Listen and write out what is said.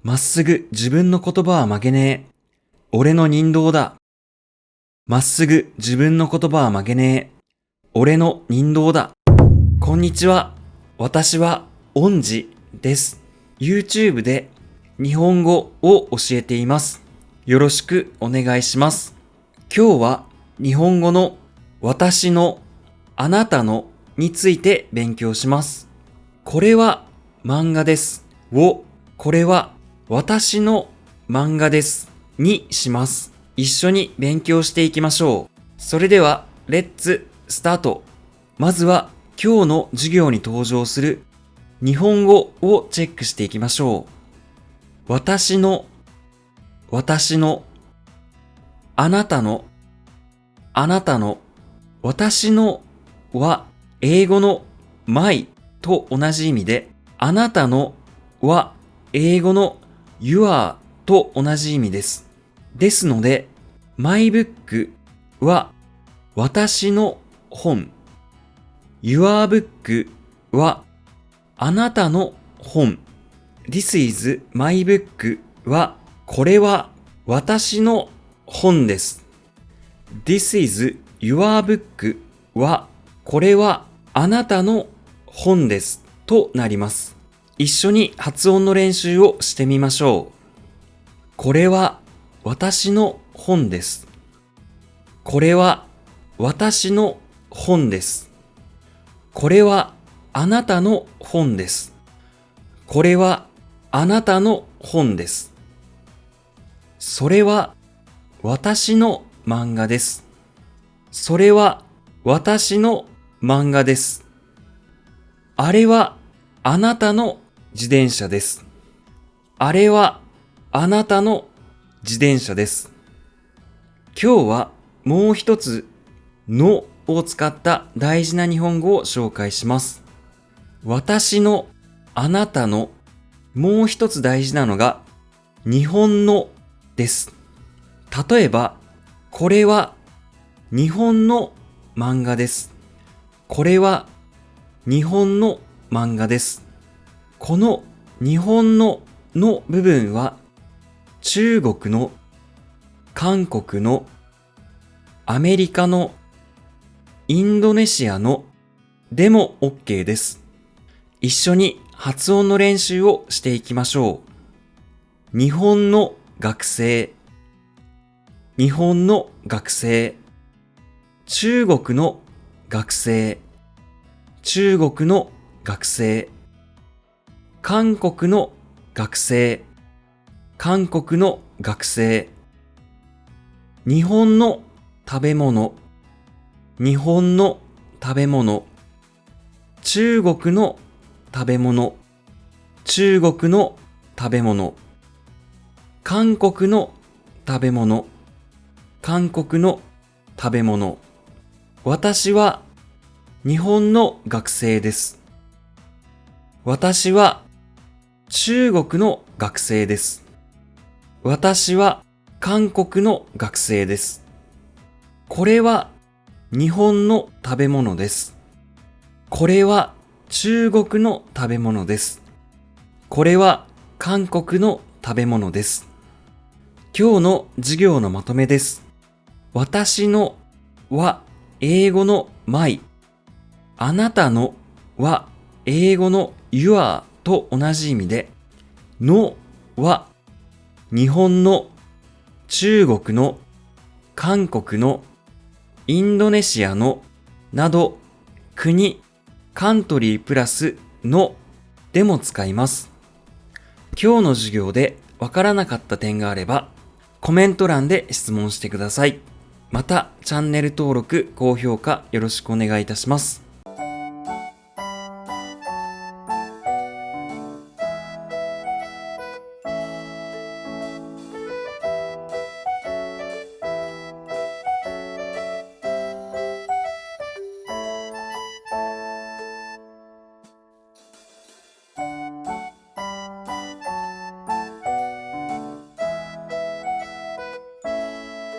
まっすぐ自分の言葉は曲げねえ。俺の人道だ。まっすぐ自分の言葉は曲げねえ。俺の人道だ。こんにちは。私は、恩師です。YouTube で日本語を教えています。よろしくお願いします。今日は日本語の私の、あなたのについて勉強します。これは漫画ですを、これは私の漫画ですにします。一緒に勉強していきましょう。それでは、レッツスタート。まずは今日の授業に登場する日本語をチェックしていきましょう。私の、あなたの、私のは英語の my と同じ意味で、あなたのは英語の your と同じ意味です。ですので、my book は私の本、your book はあなたの本、This is my book はこれは私の本です。This is your book はこれはあなたの本ですとなります。一緒に発音の練習をしてみましょう。これは私の本です。これは私の本です。これはあなたの本です。これはあなたの本です。それは私の漫画です。それは私の漫画です。あれはあなたの自転車です。あれはあなたの自転車です。今日はもう一つのを使った大事な日本語を紹介します。私の、あなたの、もう一つ大事なのが日本のです。例えば、これは日本の漫画です。これは日本の漫画です。この日本の部分は中国の、韓国の、アメリカの、インドネシアのでも OK です。一緒に発音の練習をしていきましょう。日本の学生、日本の学生、中国の学生、中国の学生、韓国の学生、韓国の学生、日本の食べ物、日本の食べ物、中国の食べ物、中国の食べ物、韓国の食べ物、韓国の食べ物。私は日本の学生です。私は中国の学生です。私は韓国の学生です。これは日本の食べ物です。これは中国の食べ物です。これは韓国の食べ物です。今日の授業のまとめです。私のは英語の my、あなたのは英語の your と同じ意味で、のは日本の、中国の、韓国の、インドネシアのなど国、カントリープラスのでも使います。今日の授業でわからなかった点があればコメント欄で質問してください。またチャンネル登録、高評価よろしくお願いいたします。